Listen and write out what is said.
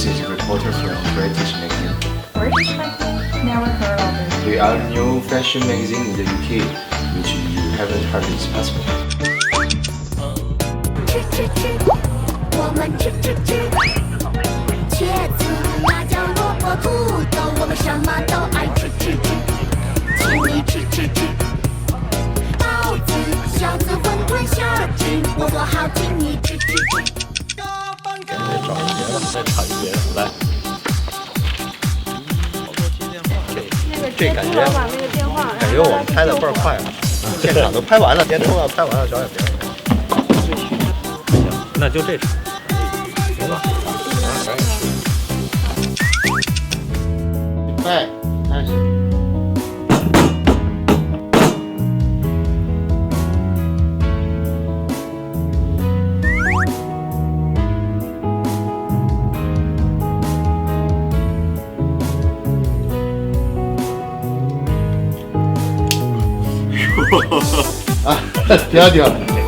This is a reporter from British Magazine. British magazine? Never heard of it. They are a new fashion magazine in the UK, which you haven't heard is possible. 吃吃吃，我们吃吃吃，茄子、辣椒、萝卜、土豆，我们什么都爱吃吃吃，请你吃吃吃。包子、饺子、馄饨、馅饼，我做好，请你吃吃吃。找一别的，再炒一别的，来。这感觉，感觉我们拍的倍儿快了，现场都拍完了，电通要拍完了，找点别的。行，那就这场，行吧？预备，开始。啊，停停。